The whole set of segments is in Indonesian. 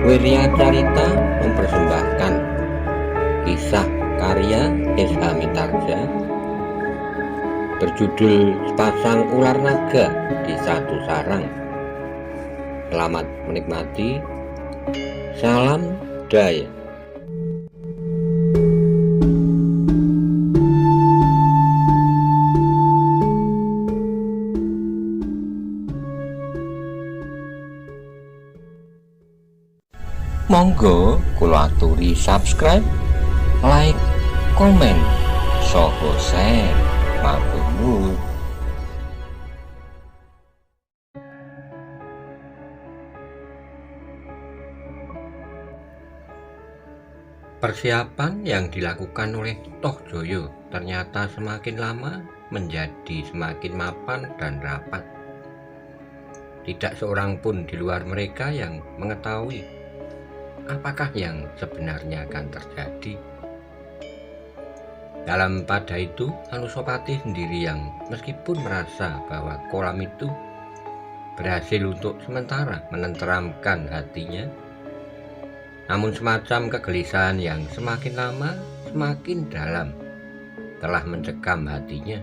Wirya Carita mempersembahkan kisah karya S.H. Mitarsya berjudul Sepasang Ular Naga di Satu Sarang. Selamat menikmati. Salam Daya. Monggo kula aturi subscribe, like, komen, saha share. Matur nuwun. Persiapan yang dilakukan oleh Tohjoyo ternyata semakin lama menjadi semakin mapan dan rapat. Tidak seorang pun di luar mereka yang mengetahui apakah yang sebenarnya akan terjadi. Dalam pada itu, Anusapati sendiri yang meskipun merasa bahwa kolam itu berhasil untuk sementara menenteramkan hatinya, namun semacam kegelisahan yang semakin lama semakin dalam telah mencekam hatinya.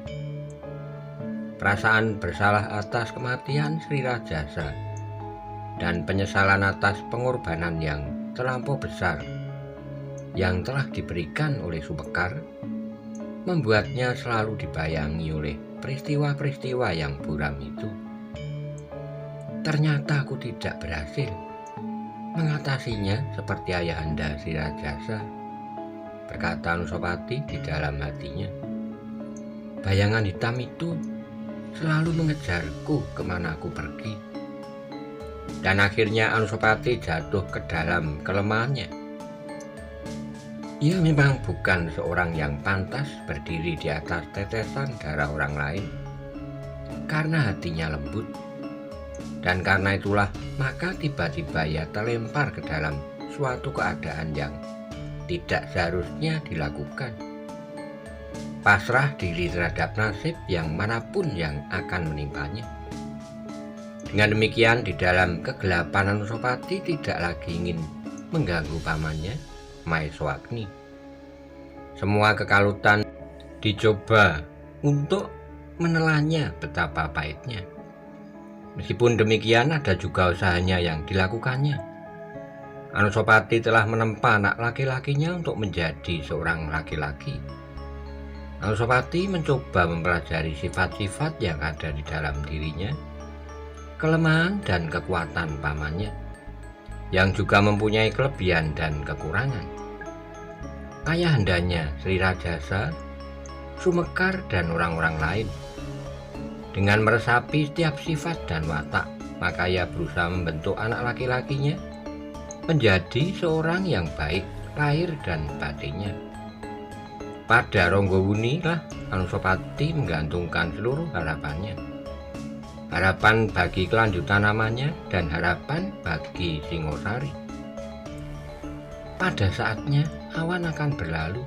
Perasaan bersalah atas kematian Sri Rajasa dan penyesalan atas pengorbanan yang terlampau besar yang telah diberikan oleh Subekar membuatnya selalu dibayangi oleh peristiwa-peristiwa yang buram itu. Ternyata aku tidak berhasil mengatasinya seperti ayahanda Sri Rajasa, berkata Anusapati di dalam hatinya. Bayangan hitam itu selalu mengejarku kemana aku pergi. Dan akhirnya Anusapati jatuh ke dalam kelemahannya. Ia memang bukan seorang yang pantas berdiri di atas tetesan darah orang lain, karena hatinya lembut. Dan karena itulah maka tiba-tiba ia terlempar ke dalam suatu keadaan yang tidak seharusnya dilakukan. Pasrah diri terhadap nasib yang manapun yang akan menimpanya. Dengan demikian, di dalam kegelapan Anusapati tidak lagi ingin mengganggu pamannya, Maeswagni. Semua kekalutan dicoba untuk menelannya betapa pahitnya. Meskipun demikian, ada juga usahanya yang dilakukannya. Anusapati telah menempa anak laki-lakinya untuk menjadi seorang laki-laki. Anusapati mencoba mempelajari sifat-sifat yang ada di dalam dirinya, kelemahan dan kekuatan pamannya, yang juga mempunyai kelebihan dan kekurangan. Ayahandanya Sri Rajasa, Sumekar, dan orang-orang lain. Dengan meresapi setiap sifat dan watak, maka ia berusaha membentuk anak laki-lakinya menjadi seorang yang baik lahir dan batinnya. Pada Ronggowuni lah Anusapati menggantungkan seluruh harapannya. Harapan bagi kelanjutan namanya dan harapan bagi Singosari. Pada saatnya awan akan berlalu,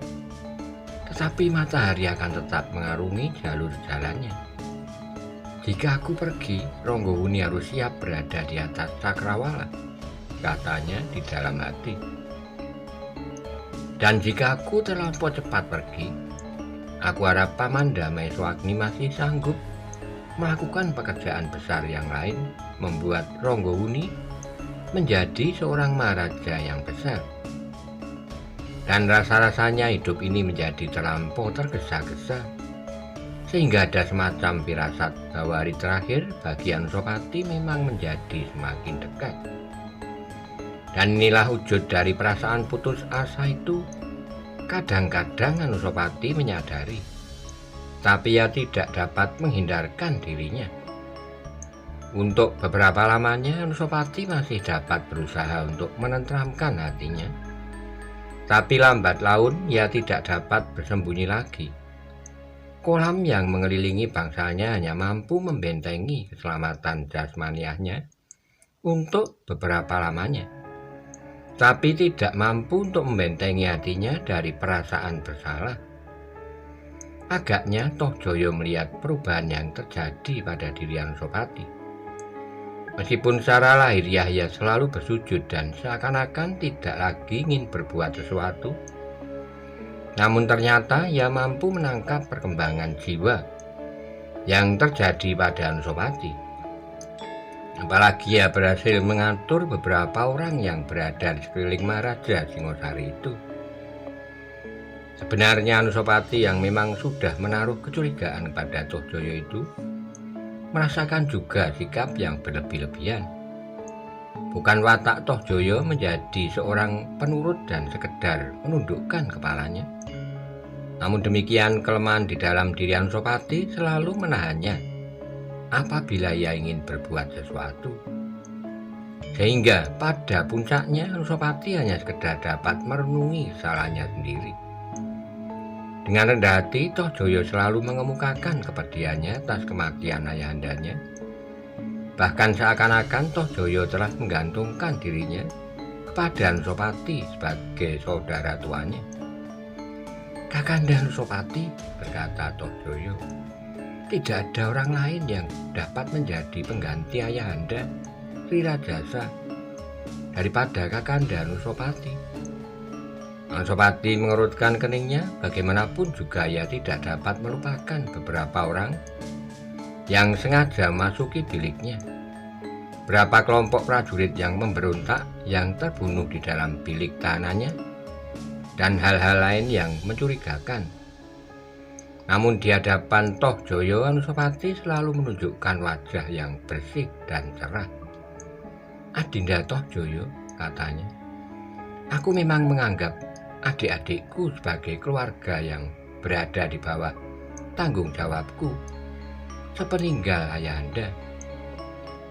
tetapi matahari akan tetap mengarungi jalur jalannya. Jika aku pergi, Ronggowuni harus siap berada di atas cakrawala, katanya di dalam hati. Dan jika aku terlampau cepat pergi, aku harap Pamanda Maeswagni masih sanggup melakukan pekerjaan besar yang lain, membuat Ronggowuni menjadi seorang maharaja yang besar. Dan rasa-rasanya hidup ini menjadi terlampau tergesa-gesa, sehingga ada semacam firasat bahwa hari terakhir bagi Anusapati memang menjadi semakin dekat. Dan inilah wujud dari perasaan putus asa itu. Kadang-kadang Anusapati menyadari, tapi ia tidak dapat menghindarkan dirinya. Untuk beberapa lamanya Anusapati masih dapat berusaha untuk menenteramkan hatinya. Tapi lambat laun ia tidak dapat bersembunyi lagi. Kolam yang mengelilingi bangsanya hanya mampu membentengi keselamatan jasmaniahnya untuk beberapa lamanya, tapi tidak mampu untuk membentengi hatinya dari perasaan bersalah. Agaknya Tohjoyo melihat perubahan yang terjadi pada diri Anusapati. Meskipun secara lahiriah ia selalu bersujud dan seakan-akan tidak lagi ingin berbuat sesuatu, namun ternyata ia mampu menangkap perkembangan jiwa yang terjadi pada Anusapati. Apalagi ia berhasil mengatur beberapa orang yang berada di sekeliling Maharaja Singosari itu. Sebenarnya Anusapati yang memang sudah menaruh kecurigaan kepada Tohjoyo itu merasakan juga sikap yang berlebih-lebihan. Bukan watak Tohjoyo menjadi seorang penurut dan sekedar menundukkan kepalanya. Namun demikian kelemahan di dalam diri Anusapati selalu menahannya apabila ia ingin berbuat sesuatu. Sehingga pada puncaknya Anusapati hanya sekedar dapat merenungi kesalahannya sendiri. Dengan rendah hati, Tohjoyo selalu mengemukakan kepedihannya atas kematian ayahandanya. Bahkan seakan-akan Tohjoyo telah menggantungkan dirinya kepada Anusapati sebagai saudara tuanya. "Kakanda Anusapati," berkata Tohjoyo, "tidak ada orang lain yang dapat menjadi pengganti ayahanda Sri Rajasa daripada Kakanda Anusapati." Anusapati mengerutkan keningnya. Bagaimanapun juga ia tidak dapat melupakan beberapa orang yang sengaja masuki biliknya. Berapa kelompok prajurit yang memberontak, yang terbunuh di dalam bilik tahanannya, dan hal-hal lain yang mencurigakan. Namun di hadapan Tohjoyo, Anusapati selalu menunjukkan wajah yang bersih dan cerah. "Adinda Tohjoyo," katanya, "aku memang menganggap adik-adikku sebagai keluarga yang berada di bawah tanggung jawabku sepeninggal ayahanda.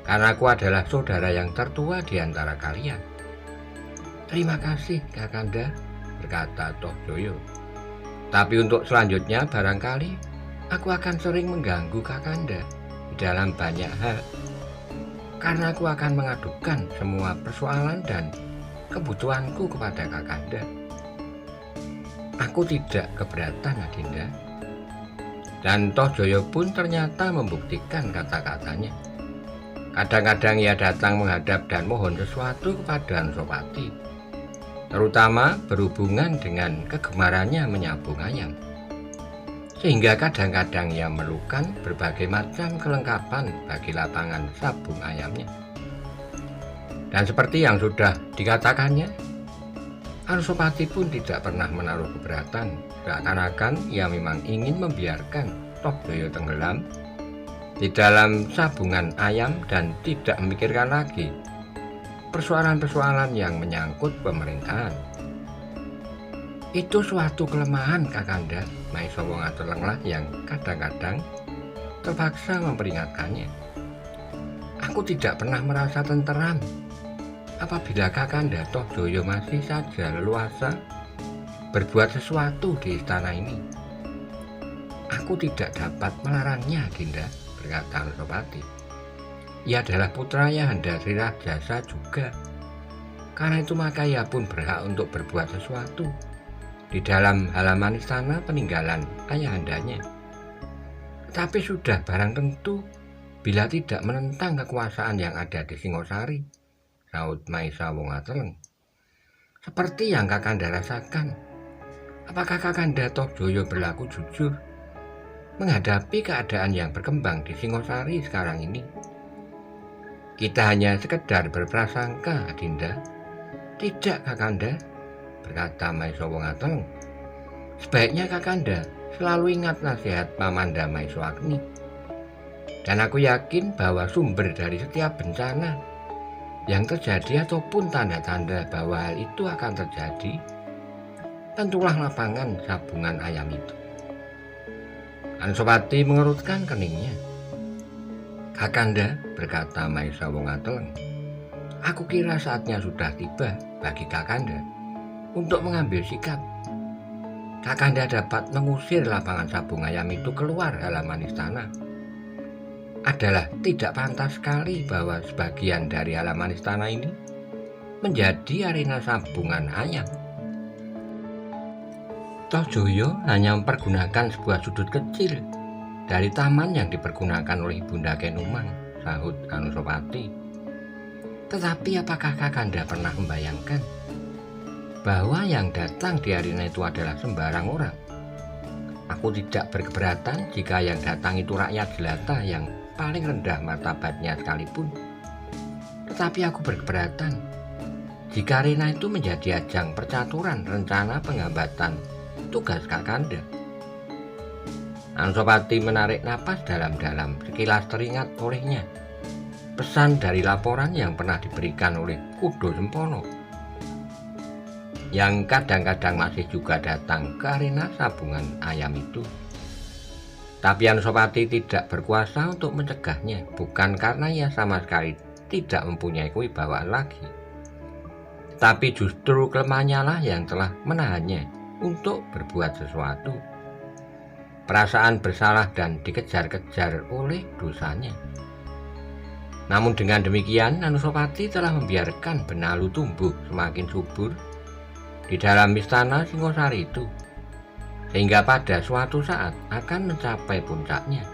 Karena aku adalah saudara yang tertua di antara kalian." "Terima kasih, Kakanda," berkata Tohjoyo. "Tapi untuk selanjutnya barangkali aku akan sering mengganggu Kakanda di dalam banyak hal. Karena aku akan mengadukan semua persoalan dan kebutuhanku kepada Kakanda." "Aku tidak keberatan, Adinda." Dan Tohjoyo pun ternyata membuktikan kata-katanya. Kadang-kadang ia datang menghadap dan mohon sesuatu kepada Anusapati, terutama berhubungan dengan kegemarannya menyabung ayam. Sehingga kadang-kadang ia memerlukan berbagai macam kelengkapan bagi lapangan sabung ayamnya. Dan seperti yang sudah dikatakannya, Anusapati pun tidak pernah menaruh keberatan. Seakan-akan ia memang ingin membiarkan Tohjoyo tenggelam di dalam sabungan ayam dan tidak memikirkan lagi persoalan-persoalan yang menyangkut pemerintahan. "Itu suatu kelemahan, Kakanda," Maisa Wongatelenglah yang kadang-kadang terpaksa memperingatkannya. "Aku tidak pernah merasa tenteram apabila Kakanda Tohjoyo masih saja leluasa berbuat sesuatu di istana ini. Aku tidak dapat melarangnya, Dinda," berkata Anusapati. "Ia adalah putra ayahanda Sri Rajasa juga. Karena itu maka ia pun berhak untuk berbuat sesuatu di dalam halaman istana peninggalan ayahandanya. Tapi sudah barang tentu bila tidak menentang kekuasaan yang ada di Singosari," saut Maisa Wongateleng. "Seperti yang Kakanda rasakan, apakah Kakanda Tohjoyo berlaku jujur menghadapi keadaan yang berkembang di Singosari sekarang ini?" "Kita hanya sekedar berprasangka, Adinda." "Tidak, Kakanda," berkata Maisa Wongateleng. "Sebaiknya Kakanda selalu ingat nasihat Pamanda Maeswagni. Dan aku yakin bahwa sumber dari setiap bencana yang terjadi ataupun tanda-tanda bahwa hal itu akan terjadi, tentulah lapangan sabungan ayam itu." Anusapati mengerutkan keningnya. "Kakanda," berkata Maisa Wongateleng, "aku kira saatnya sudah tiba bagi Kakanda untuk mengambil sikap. Kakanda dapat mengusir lapangan sabung ayam itu keluar halaman istana. Adalah tidak pantas sekali bahwa sebagian dari halaman istana ini menjadi arena sabungan ayam." Tohjoyo hanya mempergunakan sebuah sudut kecil dari taman yang dipergunakan oleh Ibunda Kenumang, sahut Anusapati. Tetapi apakah Kakanda pernah membayangkan bahwa yang datang di arena itu adalah sembarang orang? Aku tidak berkeberatan jika yang datang itu rakyat jelata yang paling rendah martabatnya sekalipun. Tetapi aku berkeberatan jika arena itu menjadi ajang percaturan rencana penghambatan tugas Kakanda. Anusapati menarik napas dalam-dalam, sekilas teringat olehnya pesan dari laporan yang pernah diberikan oleh Kudo Sempono, yang kadang-kadang masih juga datang ke arena sabungan ayam itu. Tapi Anusapati tidak berkuasa untuk mencegahnya, bukan karena ia sama sekali tidak mempunyai kewibawaan lagi, tapi justru kelemahannya lah yang telah menahannya untuk berbuat sesuatu. Perasaan bersalah dan dikejar-kejar oleh dosanya. Namun dengan demikian, Anusapati telah membiarkan benalu tumbuh semakin subur di dalam istana Singosari itu, sehingga pada suatu saat akan mencapai puncaknya.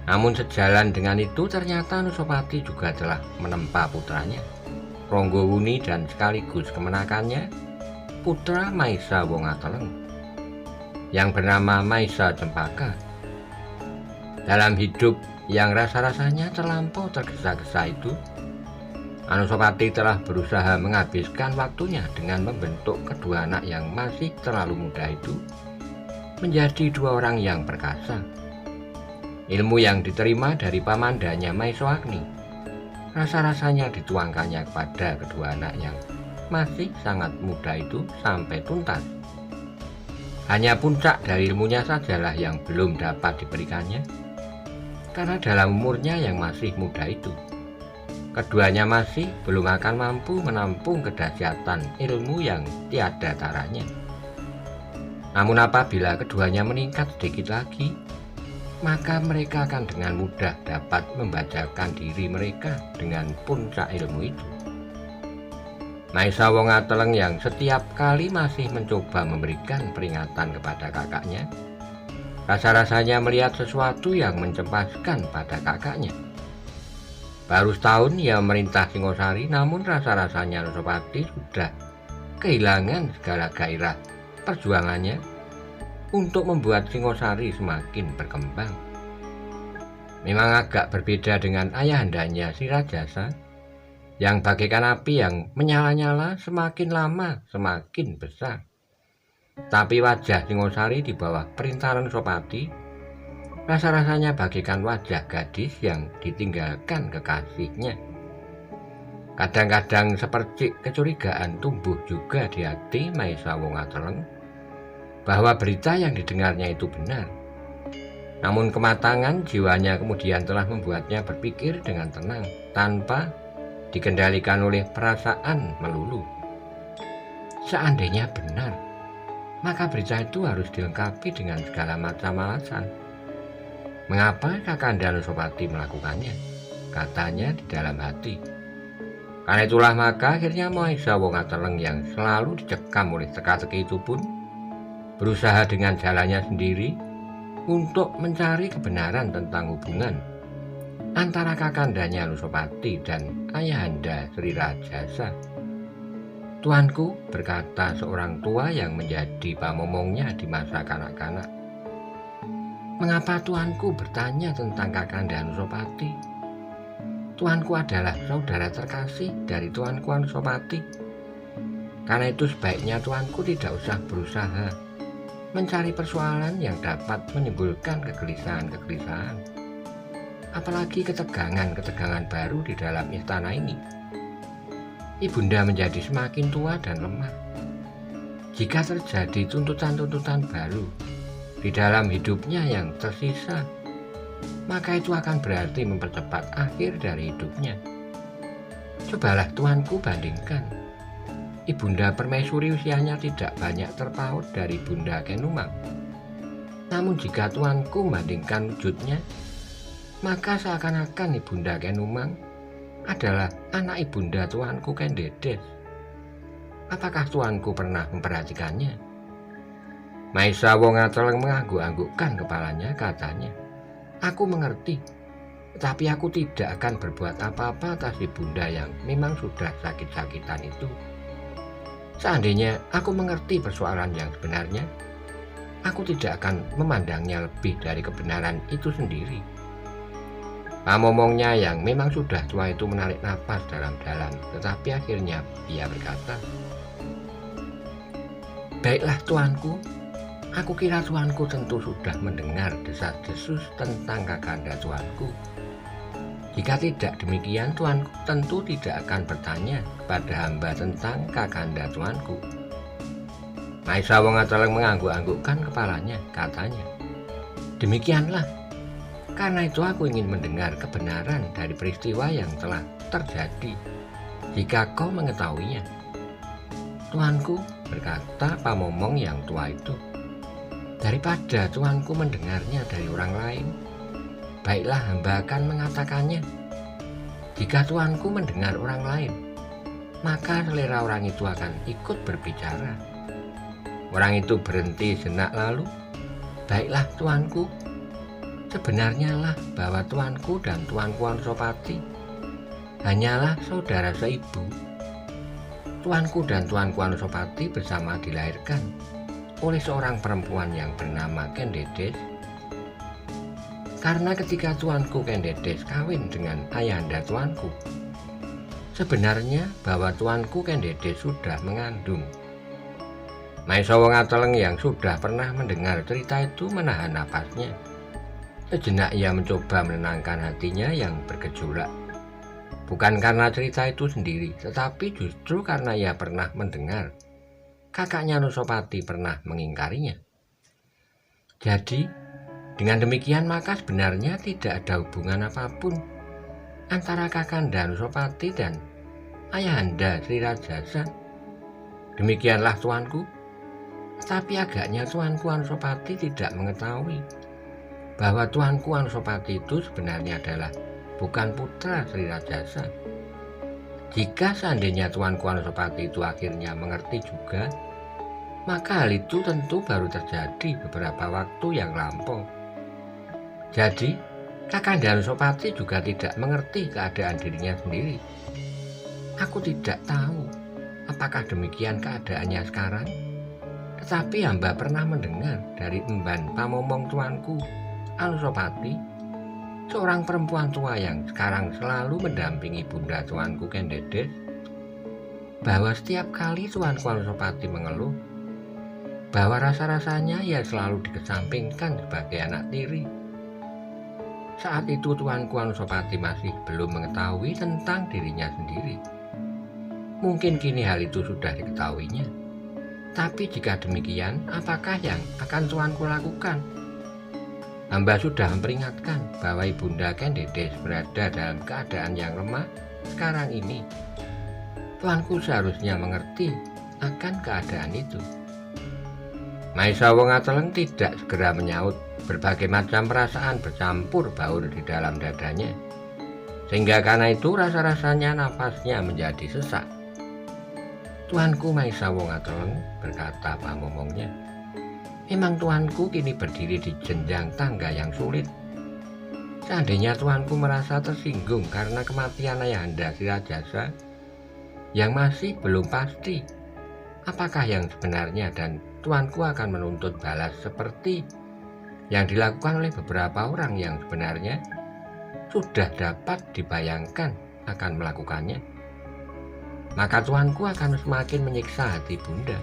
Namun sejalan dengan itu, ternyata Anusapati juga telah menempa putranya, Ronggowuni, dan sekaligus kemenakannya, putra Maisa Wongateleng, yang bernama Maisa Cempaka. Dalam hidup yang rasa-rasanya terlampau tergesa-gesa itu, Anusapati telah berusaha menghabiskan waktunya dengan membentuk kedua anak yang masih terlalu muda itu menjadi dua orang yang perkasa. Ilmu yang diterima dari pamandanya Maeswagni rasa-rasanya dituangkannya kepada kedua anak yang masih sangat muda itu sampai tuntas. Hanya puncak dari ilmunya sajalah yang belum dapat diberikannya, karena dalam umurnya yang masih muda itu, keduanya masih belum akan mampu menampung kedahsyatan ilmu yang tiada taranya. Namun apabila keduanya meningkat sedikit lagi, maka mereka akan dengan mudah dapat membacakan diri mereka dengan puncak ilmu itu. Maisa Wongateleng yang setiap kali masih mencoba memberikan peringatan kepada kakaknya, rasa-rasanya melihat sesuatu yang mencempaskan pada kakaknya. Baru setahun ia merintah Singosari, namun rasa-rasanya Anusapati sudah kehilangan segala gairah perjuangannya untuk membuat Singosari semakin berkembang. Memang agak berbeda dengan ayahandanya si Rajasa, yang bagaikan api yang menyala-nyala semakin lama semakin besar. Tapi wajah Singosari di bawah perintah Anusapati rasa-rasanya bagaikan wajah gadis yang ditinggalkan kekasihnya. Kadang-kadang seperti kecurigaan tumbuh juga di hati Maisa Wongateleng bahwa berita yang didengarnya itu benar. Namun kematangan jiwanya kemudian telah membuatnya berpikir dengan tenang, tanpa dikendalikan oleh perasaan melulu. Seandainya benar, maka berita itu harus dilengkapi dengan segala macam alasan. Mengapa Kakanda Anusapati melakukannya? Katanya di dalam hati. Karena itulah maka akhirnya Maisa Wongateleng yang selalu dicekam oleh teka-teki itu pun berusaha dengan jalannya sendiri untuk mencari kebenaran tentang hubungan antara kakandanya Anusapati dan ayahanda Sri Rajasa. "Tuanku," berkata seorang tua yang menjadi pamomongnya di masa kanak-kanak, "mengapa tuanku bertanya tentang kakanda Anusapati? Tuanku adalah saudara terkasih dari tuanku Anusapati. Karena itu sebaiknya tuanku tidak usah berusaha mencari persoalan yang dapat menimbulkan kegelisahan-kegelisahan, apalagi ketegangan-ketegangan baru di dalam istana ini. Ibunda menjadi semakin tua dan lemah. Jika terjadi tuntutan-tuntutan baru di dalam hidupnya yang tersisa, maka itu akan berarti mempercepat akhir dari hidupnya. Cobalah tuanku bandingkan. Ibunda Permaisuri usianya tidak banyak terpaut dari Bunda Kenumang. Namun jika tuanku membandingkan wujudnya, maka seakan-akan Ibunda Kenumang adalah anak ibunda tuanku Kendedes. Apakah tuanku pernah memperhatikannya?" Maisa Wongateleng mengangguk-anggukkan kepalanya, katanya, "Aku mengerti. Tetapi aku tidak akan berbuat apa-apa atas ibunda yang memang sudah sakit-sakitan itu. Seandainya aku mengerti persoalan yang sebenarnya, aku tidak akan memandangnya lebih dari kebenaran itu sendiri. Pamomongnya yang memang sudah tua itu menarik napas dalam-dalam, tetapi akhirnya ia berkata, "Baiklah tuanku, aku kira tuanku tentu sudah mendengar desas-desus tentang kakanda tuanku. Jika tidak demikian, tuanku tentu tidak akan bertanya kepada hamba tentang kakanda tuanku." Maisa Wongateleng mengangguk-anggukkan kepalanya, katanya, "Demikianlah, karena itu aku ingin mendengar kebenaran dari peristiwa yang telah terjadi, jika kau mengetahuinya." "Tuanku," berkata pamomong yang tua itu, "daripada tuanku mendengarnya dari orang lain, baiklah hamba akan mengatakannya. Jika tuanku mendengar orang lain, maka selera orang itu akan ikut berbicara." Orang itu berhenti sejenak lalu, "Baiklah tuanku, sebenarnya lah bahwa tuanku dan tuanku Anusapati hanyalah saudara seibu. Tuanku dan tuanku Anusapati bersama dilahirkan oleh seorang perempuan yang bernama Kendedes. Karena ketika tuanku Kendedes kawin dengan ayahanda tuanku, sebenarnya bahwa tuanku Kendedes sudah mengandung." Maisa Wongateleng yang sudah pernah mendengar cerita itu menahan napasnya. Sejenak ia mencoba menenangkan hatinya yang bergejolak. Bukan karena cerita itu sendiri, tetapi justru karena ia pernah mendengar kakaknya Anusapati pernah mengingkarinya. Jadi, dengan demikian maka sebenarnya tidak ada hubungan apapun antara kakanda Anusapati dan ayahanda Sri Rajasa. Demikianlah tuanku. Tapi agaknya tuanku Anusapati tidak mengetahui bahwa tuanku Anusapati itu sebenarnya adalah bukan putra Sri Rajasa. Jika seandainya tuanku Anusapati itu akhirnya mengerti juga, maka hal itu tentu baru terjadi beberapa waktu yang lampau. Jadi, kakanda Anusapati juga tidak mengerti keadaan dirinya sendiri. Aku tidak tahu apakah demikian keadaannya sekarang. Tetapi hamba pernah mendengar dari emban pamomong tuanku Anusapati, seorang perempuan tua yang sekarang selalu mendampingi bunda tuanku Kendedes, bahwa setiap kali tuanku Anusapati mengeluh, bahwa rasa-rasanya ia selalu dikesampingkan sebagai anak tiri. Saat itu tuanku Anusapati masih belum mengetahui tentang dirinya sendiri. Mungkin kini hal itu sudah diketahuinya. Tapi jika demikian, apakah yang akan tuanku lakukan? Hamba sudah memperingatkan bahwa ibunda Kendedes berada dalam keadaan yang lemah sekarang ini. Tuanku seharusnya mengerti akan keadaan itu." Maisa Wongateleng tidak segera menyaut. Berbagai macam perasaan bercampur baur di dalam dadanya, sehingga karena itu rasa-rasanya nafasnya menjadi sesak. "Tuanku Maisa Wongateleng," berkata pamomongnya, "memang tuanku kini berdiri di jenjang tangga yang sulit. Seandainya tuanku merasa tersinggung karena kematian ayahanda Sri Rajasa yang masih belum pasti apakah yang sebenarnya, dan tuanku akan menuntut balas seperti yang dilakukan oleh beberapa orang yang sebenarnya sudah dapat dibayangkan akan melakukannya, maka tuanku akan semakin menyiksa hati bunda.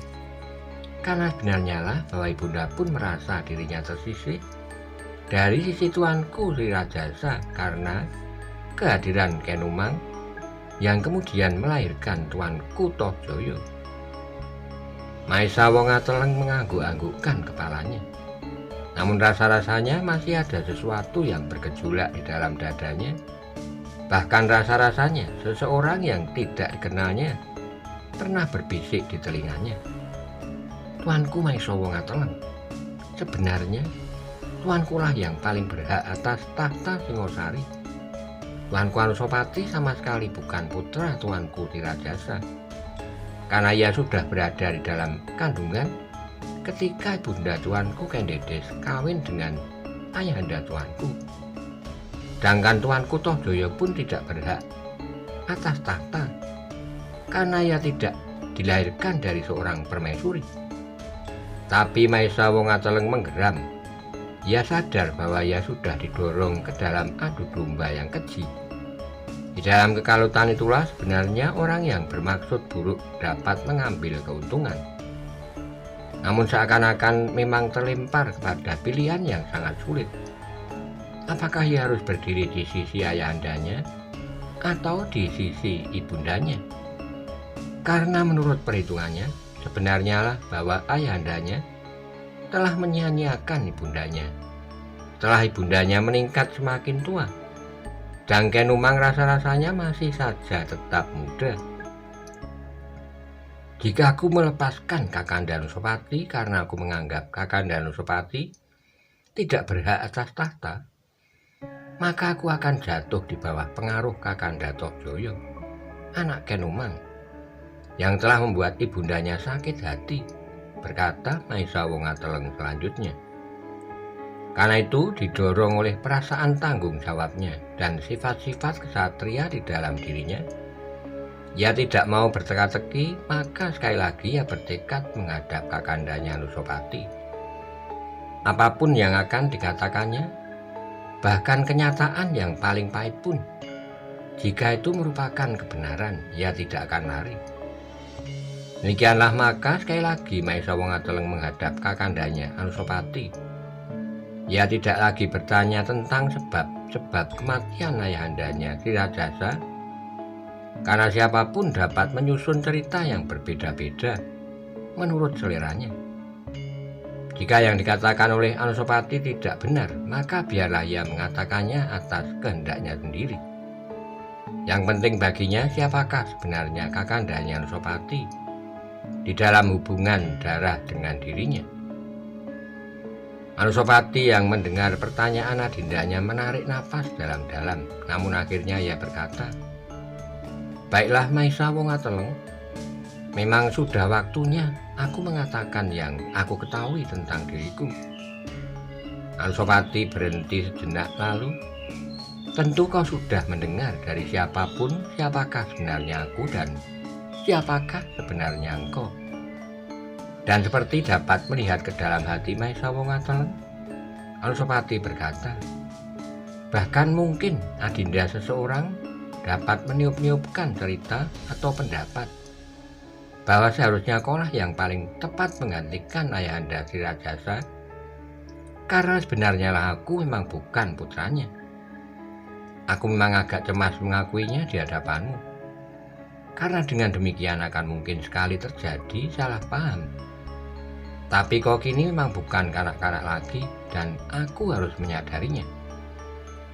Karena sebenarnya lah bahwa ibunda pun merasa dirinya tersisih dari sisi tuanku Sri Rajasa karena kehadiran Kenumang yang kemudian melahirkan tuanku Tohjoyo." Maisa Wongateleng mengangguk-anggukkan kepalanya. Namun rasa-rasanya masih ada sesuatu yang bergejolak di dalam dadanya. Bahkan rasa-rasanya seseorang yang tidak dikenalnya pernah berbisik di telinganya, "Tuanku Maisa Wongateleng, sebenarnya tuankulah yang paling berhak atas tahta Singosari. Tuanku Anusapati sama sekali bukan putra tuanku Sri Rajasa, karena ia sudah berada di dalam kandungan ketika ibunda tuanku Kendedes kawin dengan ayahanda tuanku. Sedangkan tuanku Tohjaya pun tidak berhak atas tahta, karena ia tidak dilahirkan dari seorang permaisuri. Tapi Maesa Wongateleng menggeram. Ia sadar bahwa ia sudah didorong ke dalam adu domba yang keji. Di dalam kekalutan itulah sebenarnya orang yang bermaksud buruk dapat mengambil keuntungan. Namun seakan-akan memang terlempar kepada pilihan yang sangat sulit. Apakah ia harus berdiri di sisi ayahandanya atau di sisi ibundanya? Karena menurut perhitungannya, sebenarnya lah bahwa ayahandanya telah menyia-nyiakan ibundanya. Setelah ibundanya meningkat semakin tua, dan Kenumang rasa-rasanya masih saja tetap muda. Jika aku melepaskan Kakanda Anusapati karena aku menganggap Kakanda Anusapati tidak berhak atas tahta, maka aku akan jatuh di bawah pengaruh Kakanda Tohjaya, anak Kenumang, yang telah membuat ibundanya sakit hati, berkata Maesa Wongateleng selanjutnya. Karena itu didorong oleh perasaan tanggung jawabnya dan sifat-sifat kesatria di dalam dirinya, ia tidak mau berteka-teki, maka sekali lagi ia bertekad menghadap Kakandanya Anusapati. Apapun yang akan dikatakannya, bahkan kenyataan yang paling pahit pun, jika itu merupakan kebenaran, ia tidak akan lari. Demikianlah maka sekali lagi Maesa Wongateleng menghadap Kakandanya Anusapati. Ia tidak lagi bertanya tentang sebab kematian ayahandanya Sri Rajasa, karena siapapun dapat menyusun cerita yang berbeda-beda menurut seleranya. Jika yang dikatakan oleh Anusapati tidak benar, maka biarlah ia mengatakannya atas kehendaknya sendiri. Yang penting baginya siapakah sebenarnya Kakandanya Anusapati di dalam hubungan darah dengan dirinya. Anusapati yang mendengar pertanyaan adindanya menarik nafas dalam-dalam, namun akhirnya ia berkata, "Baiklah Maesa Wongateleng, memang sudah waktunya aku mengatakan yang aku ketahui tentang diriku." Anusapati berhenti sejenak lalu, "Tentu kau sudah mendengar dari siapapun siapakah sebenarnya aku dan siapakah sebenarnya engkau." Dan seperti dapat melihat ke dalam hati Maesa Wongateleng, Anusapati berkata, "Bahkan mungkin adinda seseorang dapat meniup-niupkan cerita atau pendapat bahwa seharusnya kaulah yang paling tepat menggantikan ayahanda Sri Rajasa, karena sebenarnya lah aku memang bukan putranya. Aku memang agak cemas mengakuinya di hadapanmu, karena dengan demikian akan mungkin sekali terjadi salah paham. Tapi kau kini memang bukan kanak-kanak lagi dan aku harus menyadarinya.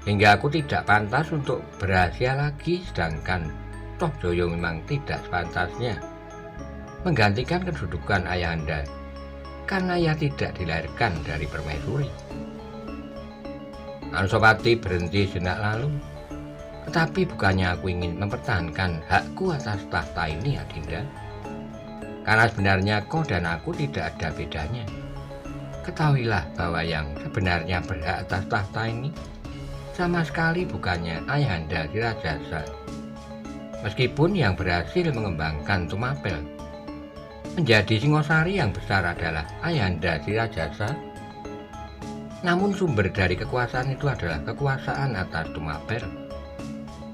Hingga aku tidak pantas untuk berasia lagi, sedangkan Tohjaya memang tidak sepantasnya menggantikan kedudukan ayahanda karena ia tidak dilahirkan dari permaisuri." Anusapati berhenti sejenak lalu, "Tetapi bukannya aku ingin mempertahankan hakku atas tahta ini, adinda? Karena sebenarnya kau dan aku tidak ada bedanya. Ketahuilah bahwa yang sebenarnya berhak atas tahta ini sama sekali bukannya ayahanda Sri Rajasa. Meskipun yang berhasil mengembangkan Tumapel menjadi Singosari yang besar adalah ayahanda Sri Rajasa, namun sumber dari kekuasaan itu adalah kekuasaan atas Tumapel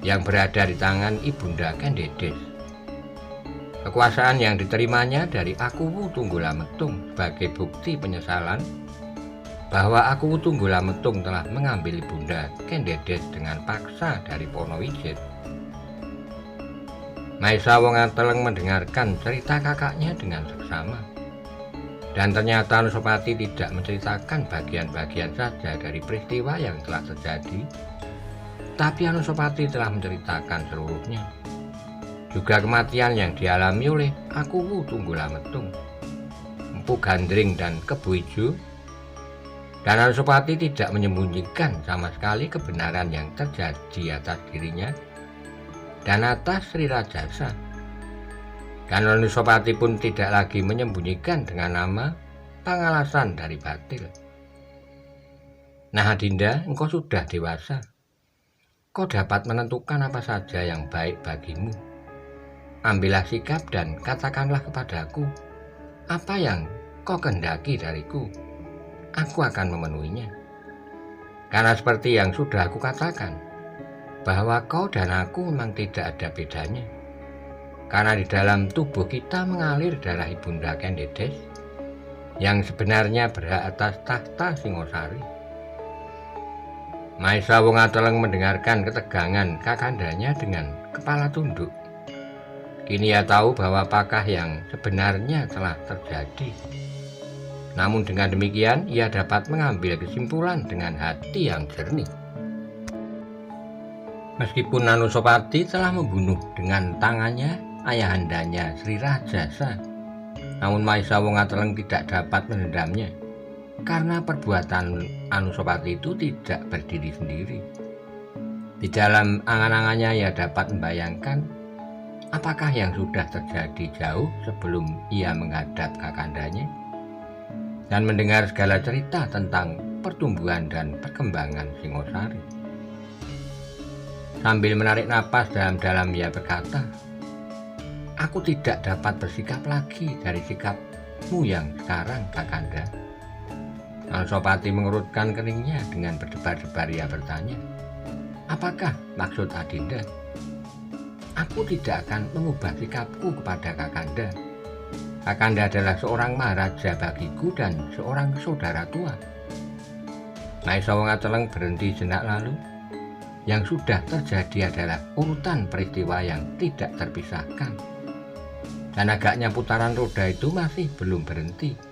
yang berada di tangan Ibunda Kendedes. Kekuasaan yang diterimanya dari Akuwu Tunggulametung sebagai bukti penyesalan bahwa Akuwu Tunggulametung telah mengambil Ibunda Kendedes dengan paksa dari Ponowijit." Maesa Wongateleng mendengarkan cerita kakaknya dengan seksama, dan ternyata Anusapati tidak menceritakan bagian-bagian saja dari peristiwa yang telah terjadi, tapi Anusapati telah menceritakan seluruhnya. Juga kematian yang dialami oleh Akuwu Tunggulametung, Empu Gandring dan Kebu Ijo. Dan Anusapati tidak menyembunyikan sama sekali kebenaran yang terjadi atas dirinya dan atas Sri Rajasa. Dan Anusapati pun tidak lagi menyembunyikan dengan nama Pangalasan dari Batil. "Nah adinda, engkau sudah dewasa. kau dapat menentukan apa saja yang baik bagimu. Ambillah sikap dan katakanlah kepadaku, apa yang kau kehendaki dariku, aku akan memenuhinya. Karena seperti yang sudah aku katakan, bahwa kau dan aku memang tidak ada bedanya. Karena di dalam tubuh kita mengalir darah Ibunda Kendedes, yang sebenarnya berhak atas tahta Singosari. Maisa Wongateleng mendengarkan ketegangan kakandanya dengan kepala tunduk. Kini ia tahu bahwa apakah yang sebenarnya telah terjadi. Namun dengan demikian ia dapat mengambil kesimpulan dengan hati yang jernih. Meskipun Anusapati telah membunuh dengan tangannya ayahandanya Sri Rajasa, namun Maisa Wongateleng tidak dapat menendamnya. Karena perbuatan Anusapati itu tidak berdiri sendiri. Di dalam angan-angannya ia dapat membayangkan apakah yang sudah terjadi jauh sebelum ia menghadap kakandanya dan mendengar segala cerita tentang pertumbuhan dan perkembangan Singosari. Sambil menarik napas dalam-dalam ia berkata, "Aku tidak dapat bersikap lagi dari sikapmu yang sekarang, Kakanda." Anusapati mengerutkan keningnya dengan berdebar-debar. Ia bertanya, "Apakah maksud Adinda?" "Aku tidak akan mengubah sikapku kepada Kakanda. Kakanda adalah seorang maharaja bagiku dan seorang saudara tua." Maisa Wongateleng berhenti sejenak lalu. Yang sudah terjadi adalah urutan peristiwa yang tidak terpisahkan. Dan agaknya putaran roda itu masih belum berhenti.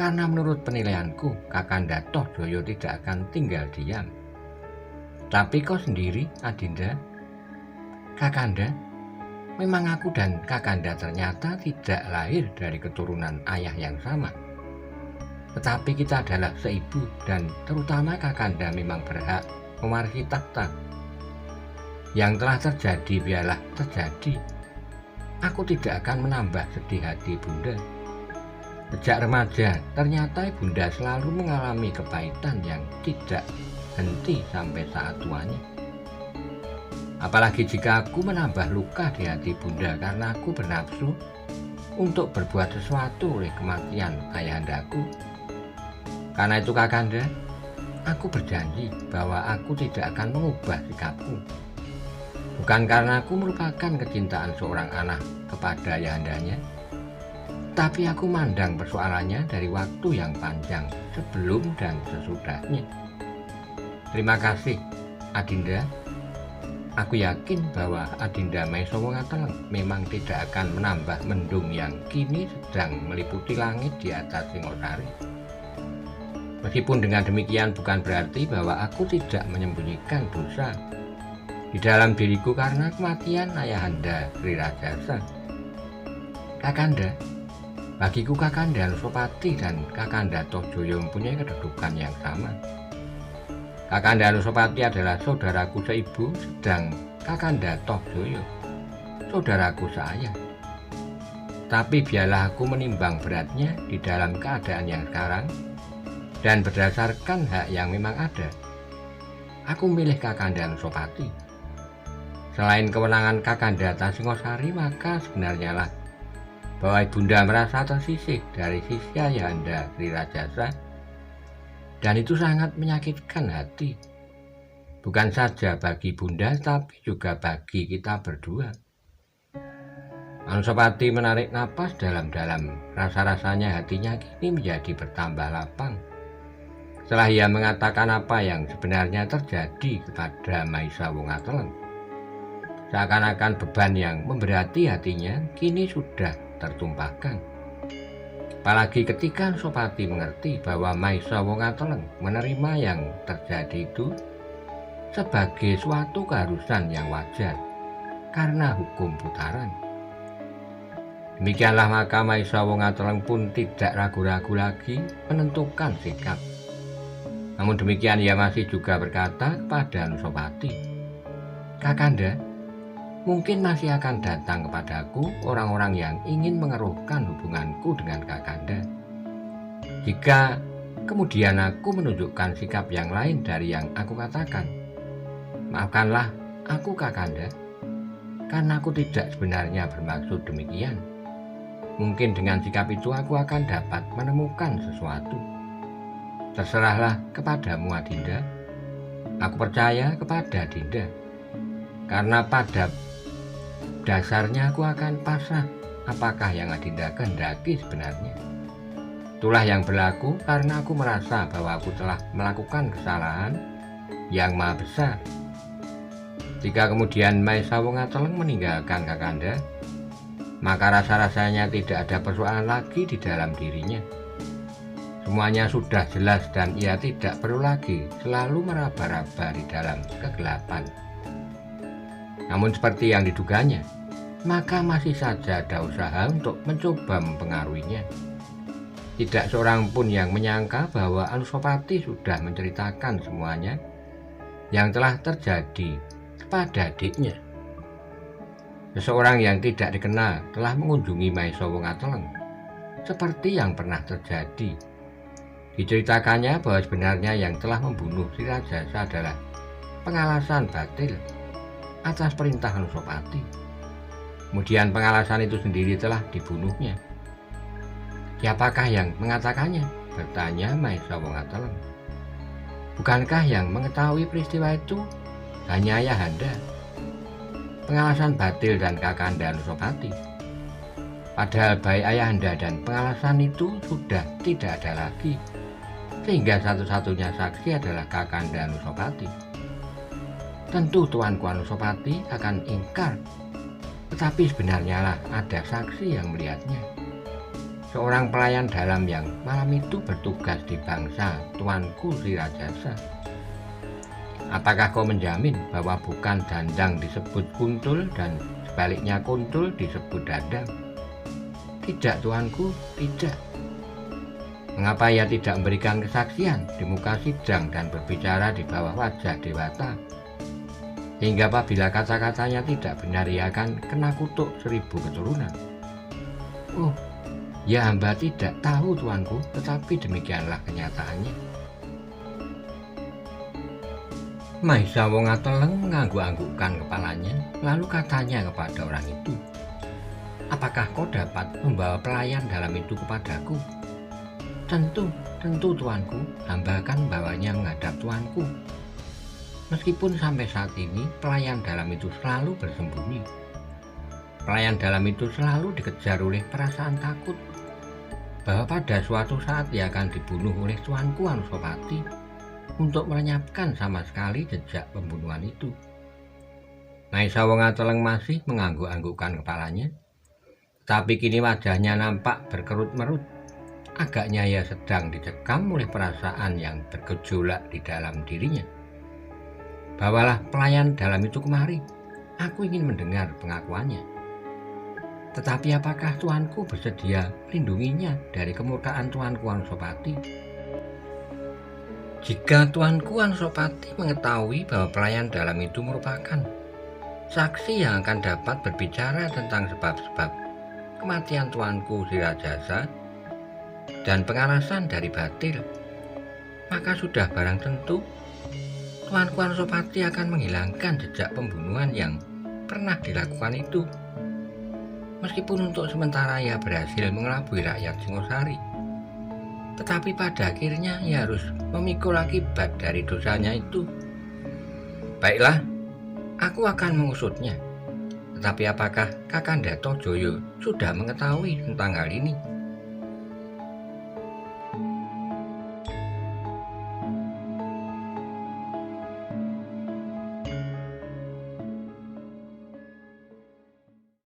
Karena menurut penilaianku, Kakanda Tohjoyo tidak akan tinggal diam. Tapi kau sendiri, Adinda, Kakanda, memang aku dan Kakanda ternyata tidak lahir dari keturunan ayah yang sama. Tetapi kita adalah seibu dan terutama Kakanda memang berhak mewarisi takhta. Yang telah terjadi biarlah terjadi. Aku tidak akan menambah sedih hati Bunda. Sejak remaja, ternyata Ibunda selalu mengalami kepahitan yang tidak henti sampai saat tuanya. Apalagi jika aku menambah luka di hati Bunda karena aku bernafsu untuk berbuat sesuatu oleh kematian ayahandaku. Karena itu Kakanda, aku berjanji bahwa aku tidak akan mengubah sikapku. Bukan karena aku merupakan kecintaan seorang anak kepada ayahandanya, tapi aku mandang persoalannya dari waktu yang panjang sebelum dan sesudahnya. Terima kasih, Adinda. Aku yakin bahwa Adinda Maisa Wongateleng memang tidak akan menambah mendung yang kini sedang meliputi langit di atas Singosari. Meskipun dengan demikian bukan berarti bahwa aku tidak menyembunyikan dosa di dalam diriku karena kematian ayahanda Sri Rajasa. Kakanda, bagiku Kakanda Anusapati dan Kakanda Tohjoyo mempunyai kedudukan yang sama. Kakanda Anusapati adalah saudaraku seibu, sedang Kakanda Tohjoyo saudaraku seayah. Tapi biarlah aku menimbang beratnya di dalam keadaan yang sekarang dan berdasarkan hak yang memang ada. Aku milih Kakanda Anusapati. Selain kewenangan Kakanda atas Singosari, maka sebenarnya lah bahwa Ibunda merasa tersisih dari sisi ayahanda Sri Rajasa, dan itu sangat menyakitkan hati, bukan saja bagi Bunda tapi juga bagi kita berdua. Anusapati menarik napas dalam-dalam. Rasa-rasanya hatinya kini menjadi bertambah lapang setelah ia mengatakan apa yang sebenarnya terjadi kepada Maisa Wongateleng. Seakan-akan beban yang memberati hatinya kini sudah tertumpahkan. Apalagi ketika Anusapati mengerti bahwa Maisa Wongateleng menerima yang terjadi itu sebagai suatu keharusan yang wajar karena hukum putaran. Demikianlah maka Maisa Wongateleng pun tidak ragu-ragu lagi menentukan sikap. Namun demikian ia masih juga berkata kepada Anusapati, "Kakanda, mungkin masih akan datang kepadaku orang-orang yang ingin mengeruhkan hubunganku dengan Kakanda. Jika kemudian aku menunjukkan sikap yang lain dari yang aku katakan, Maafkanlah aku Kakanda, karena aku tidak sebenarnya bermaksud demikian. Mungkin dengan sikap itu aku akan dapat menemukan sesuatu. Terserahlah kepadamu Adinda. Aku percaya kepada Dinda, karena pada dasarnya aku akan pasrah apakah yang Adinda kehendaki sebenarnya. Itulah yang berlaku karena aku merasa bahwa aku telah melakukan kesalahan yang maha besar. Jika kemudian Maesa Wongateleng meninggalkan Kakanda, maka rasa-rasanya tidak ada persoalan lagi di dalam dirinya. Semuanya sudah jelas dan ia tidak perlu lagi selalu meraba-raba di dalam kegelapan. Namun seperti yang diduganya, maka masih saja ada usaha untuk mencoba mempengaruhinya. Tidak seorang pun yang menyangka bahwa Anusapati sudah menceritakan semuanya yang telah terjadi pada adiknya. Seseorang yang tidak dikenal telah mengunjungi Maesa Wongateleng, seperti yang pernah terjadi. Diceritakannya bahwa sebenarnya yang telah membunuh si Rajasa adalah Pengalasan Batil atas perintah Anusapati. Kemudian Pengalasan itu sendiri telah dibunuhnya. Siapakah yang mengatakannya? Bertanya Maesa Wongateleng. Bukankah yang mengetahui peristiwa itu hanya Ayahanda, Pengalasan Batil dan Kakanda Anusapati? Padahal baik Ayahanda dan Pengalasan itu sudah tidak ada lagi, sehingga satu-satunya saksi adalah Kakanda Anusapati. Tentu Tuanku Anusapati akan ingkar, tetapi sebenarnya lah ada saksi yang melihatnya. Seorang pelayan dalam yang malam itu bertugas di bangsa Tuanku Sri Rajasa. Apakah kau menjamin bahwa bukan Dandang disebut Kuntul dan sebaliknya Kuntul disebut Dandang? Tidak Tuanku, tidak. Mengapa ia tidak memberikan kesaksian di muka sidang dan berbicara di bawah wajah Dewata? Hingga apabila kata-katanya tidak benar ia akan kena kutuk 1000 keturunan. Oh, ya hamba tidak tahu Tuanku, tetapi demikianlah kenyataannya. Maesa Wongateleng mengangguk-anggukkan kepalanya, lalu katanya kepada orang itu, apakah kau dapat membawa pelayan dalam itu kepadaku? Tentu Tuanku, hamba akan membawanya menghadap Tuanku. Meskipun sampai saat ini pelayan dalam itu selalu bersembunyi. Pelayan dalam itu selalu dikejar oleh perasaan takut bahwa pada suatu saat ia akan dibunuh oleh Tuanku Anusapati untuk melenyapkan sama sekali jejak pembunuhan itu. Maesa Wongateleng masih mengangguk-anggukkan kepalanya, tapi kini wajahnya nampak berkerut-merut. Agaknya ia sedang dicekam oleh perasaan yang bergejolak di dalam dirinya. Bawalah pelayan dalam itu kemari, aku ingin mendengar pengakuannya. Tetapi apakah Tuanku bersedia melindunginya dari kemurkaan Tuanku Anusapati? Jika Tuanku Anusapati mengetahui bahwa pelayan dalam itu merupakan saksi yang akan dapat berbicara tentang sebab-sebab kematian Tuanku Sri Rajasa dan pengalasan dari Batil, maka sudah barang tentu Tuanku Anusapati akan menghilangkan jejak pembunuhan yang pernah dilakukan itu. Meskipun untuk sementara ia berhasil mengelabui rakyat Singosari, tetapi pada akhirnya ia harus memikul akibat dari dosanya itu. Baiklah, aku akan mengusutnya. Tetapi apakah Kakanda Tojoyo sudah mengetahui tentang hal ini?